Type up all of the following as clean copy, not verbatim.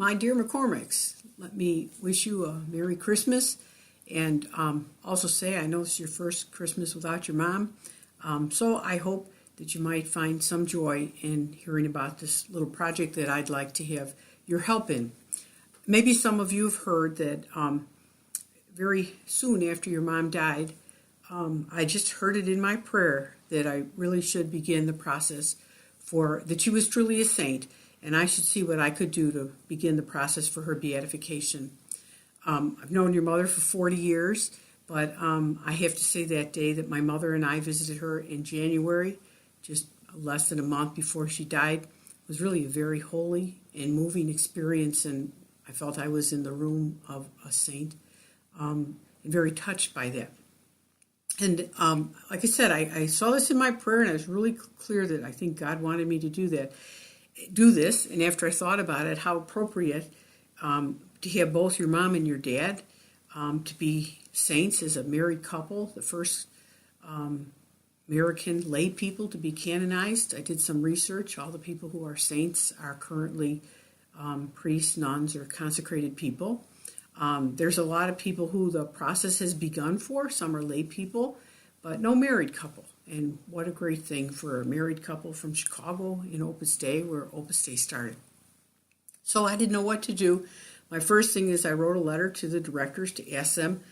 My dear McCormacks, let me wish you a Merry Christmas and also say I know it's your first Christmas without your mom. So I hope that you might find some joy in hearing about this little project that I'd like to have your help in. Maybe some of you have heard that very soon after your mom died, I just heard it in my prayer that I really should begin the process for that she was truly a saint, and I should see what I could do to begin the process for her beatification. I've known your mother for 40 years, but I have to say that day that my mother and I visited her in January, just less than a month before she died, was really a very holy and moving experience, and I felt I was in the room of a saint, and very touched by that. And like I said, I saw this in my prayer, and I was really clear that I think God wanted me to do this. And after I thought about it, how appropriate to have both your mom and your dad to be saints as a married couple, the first American lay people to be canonized. I did some research. All the people who are saints are currently priests, nuns, or consecrated people. There's a lot of people who the process has begun for. Some are lay people, but no married couple. And what a great thing for a married couple from Chicago in Opus Dei, where Opus Dei started. So I didn't know what to do. My first thing is I wrote a letter to the directors to ask them,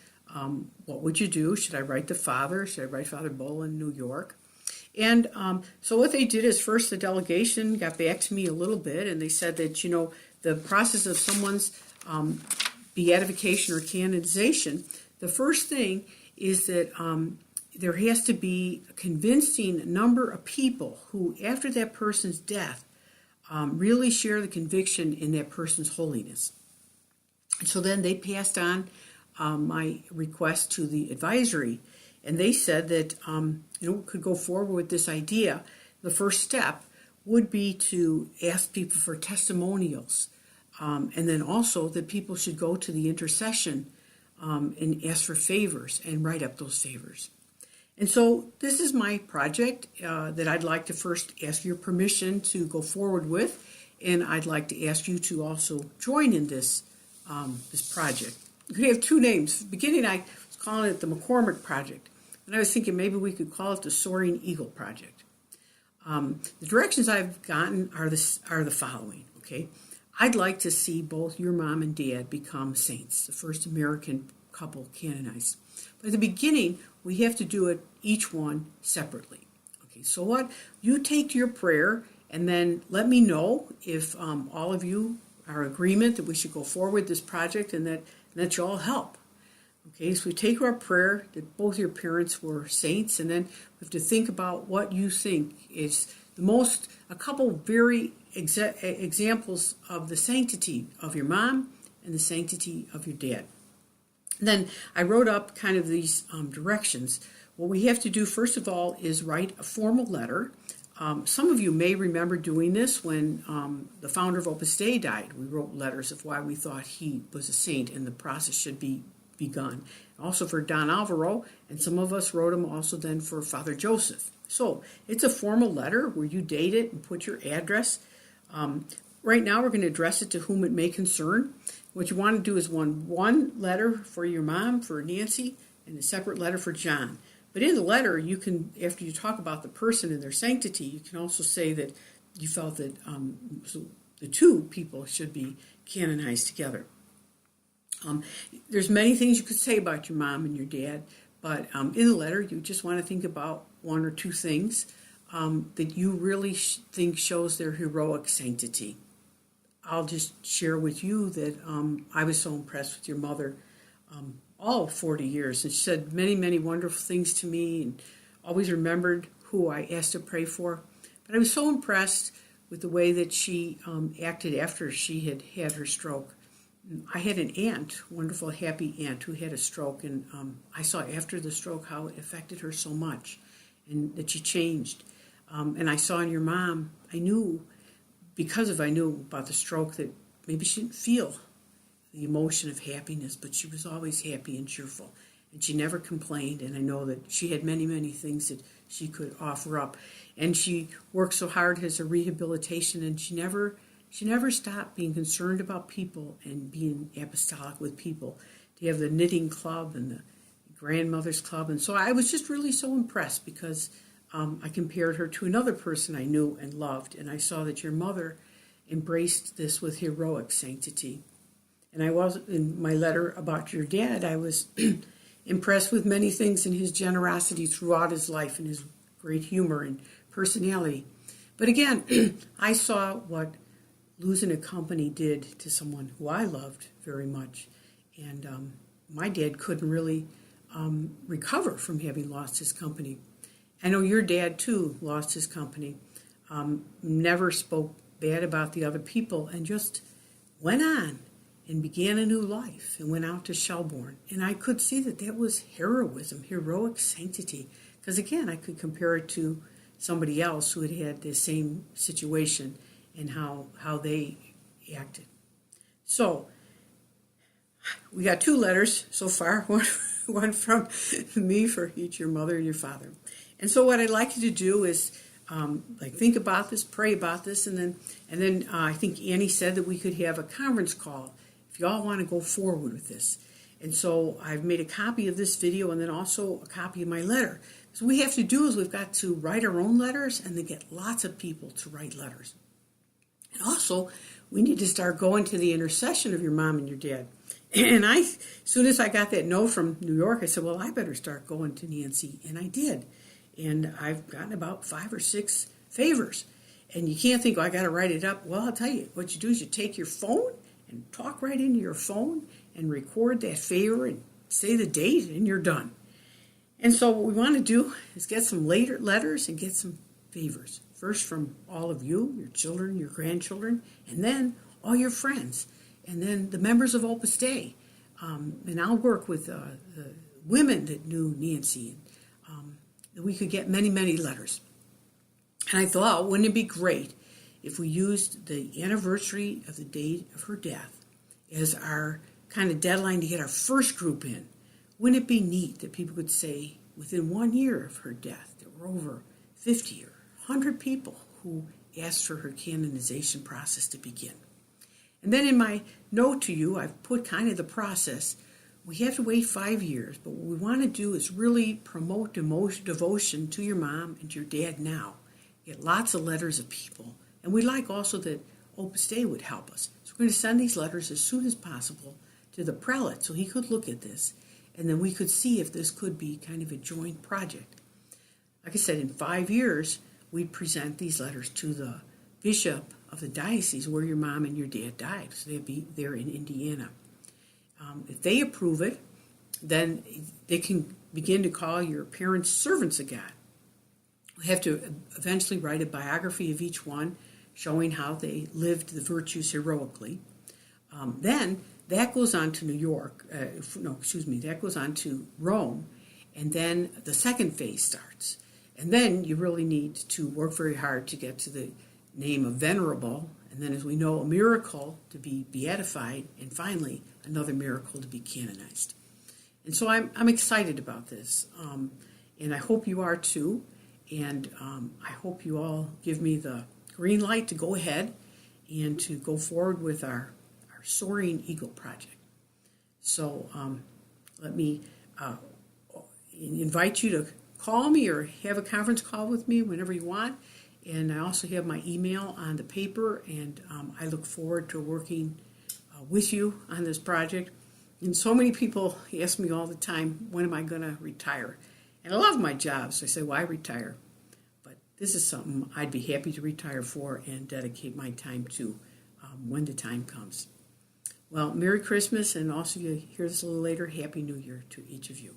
what would you do? Should I write to Father? Should I write Father Bull in New York? And so what they did is first the delegation got back to me a little bit, and they said that, the process of someone's beatification or canonization, the first thing is that there has to be a convincing number of people who, after that person's death, really share the conviction in that person's holiness. And so then they passed on my request to the advisory, and they said that could go forward with this idea. The first step would be to ask people for testimonials, and then also that people should go to the intercession and ask for favors and write up those favors. And so this is my project that I'd like to first ask your permission to go forward with, and I'd like to ask you to also join in this project. We have two names. Beginning, I was calling it the McCormack Project, and I was thinking maybe we could call it the Soaring Eagle Project. The directions I've gotten are the following. Okay, I'd like to see both your mom and dad become saints, the first American couple canonized. But at the beginning, we have to do it each one separately. Okay, so what? You take your prayer and then let me know if all of you are in agreement that we should go forward with this project and that you all help. Okay, so we take our prayer that both your parents were saints, and then we have to think about what you think is a couple very examples of the sanctity of your mom and the sanctity of your dad. And then I wrote up kind of these directions. What we have to do, first of all, is write a formal letter. Some of you may remember doing this when the founder of Opus Dei died. We wrote letters of why we thought he was a saint and the process should be begun. Also for Don Alvaro, and some of us wrote them also then for Father Joseph. So it's a formal letter where you date it and put your address. Right now we're going to address it to whom it may concern. What you want to do is one letter for your mom, for Nancy, and a separate letter for John. But in the letter, you can, after you talk about the person and their sanctity, you can also say that you felt that the two people should be canonized together. There's many things you could say about your mom and your dad, but in the letter, you just want to think about one or two things that you really think shows their heroic sanctity. I'll just share with you that I was so impressed with your mother all 40 years. And she said many, many wonderful things to me and always remembered who I asked to pray for. But I was so impressed with the way that she acted after she had had her stroke. I had an aunt, wonderful, happy aunt, who had a stroke, and I saw after the stroke how it affected her so much and that she changed. And I saw in your mom, I knew about the stroke that maybe she didn't feel the emotion of happiness, but she was always happy and cheerful. And she never complained, and I know that she had many, many things that she could offer up. And she worked so hard as a rehabilitation, and she never she never stopped being concerned about people and being apostolic with people. To have the knitting club and the grandmother's club. And so I was just really so impressed because I compared her to another person I knew and loved. And I saw that your mother embraced this with heroic sanctity. And I was, in my letter about your dad, I was impressed with many things in his generosity throughout his life and his great humor and personality. But again, I saw what losing a company did to someone who I loved very much. And my dad couldn't really recover from having lost his company. I know your dad, too, lost his company, never spoke bad about the other people, and just went on and began a new life and went out to Shelbourne. And I could see that that was heroism, heroic sanctity. Because again, I could compare it to somebody else who had had the same situation and how they acted. So, we got 2 letters so far, one from me for each, your mother and your father. And so what I'd like you to do is think about this, pray about this, and then I think Annie said that we could have a conference call if you all want to go forward with this. And so I've made a copy of this video and then also a copy of my letter. So what we have to do is we've got to write our own letters and then get lots of people to write letters. And also, we need to start going to the intercession of your mom and your dad. And as soon as I got that note from New York, I said, well, I better start going to Nancy. And I did. And I've gotten about 5 or 6 favors. And you can't think, oh, I got to write it up. Well, I'll tell you, what you do is you take your phone and talk right into your phone and record that favor and say the date, and you're done. And so what we want to do is get some later letters and get some favors. First from all of you, your children, your grandchildren, and then all your friends, and then the members of Opus Dei. And I'll work with the women that knew Nancy, and that we could get many, many letters. And I thought, wouldn't it be great if we used the anniversary of the date of her death as our kind of deadline to get our first group in? Wouldn't it be neat that people could say, within 1 year of her death, there were over 50 or 100 people who asked for her canonization process to begin. And then in my note to you, I've put kind of the process. We have to wait 5 years, but what we want to do is really promote devotion to your mom and your dad now. Get lots of letters of people. And we'd like also that Opus Dei would help us. So we're going to send these letters as soon as possible to the prelate so he could look at this. And then we could see if this could be kind of a joint project. Like I said, in 5 years, we'd present these letters to the bishop of the diocese where your mom and your dad died. So they'd be there in Indiana. If they approve it, then they can begin to call your parents servants of God. We have to eventually write a biography of each one, showing how they lived the virtues heroically. Then that goes on to New York. That goes on to Rome, and then the second phase starts. And then you really need to work very hard to get to the name of venerable, and then, as we know, a miracle to be beatified, and finally another miracle to be canonized. And so I'm excited about this, and I hope you are too. And I hope you all give me the green light to go ahead and to go forward with our Soaring Eagle project. So let me invite you to call me or have a conference call with me whenever you want. And I also have my email on the paper, and I look forward to working with you on this project. And so many people ask me all the time, when am I going to retire? And I love my job, so I say, why retire? But this is something I'd be happy to retire for and dedicate my time to when the time comes. Well, Merry Christmas, and also, if you hear this a little later, Happy New Year to each of you.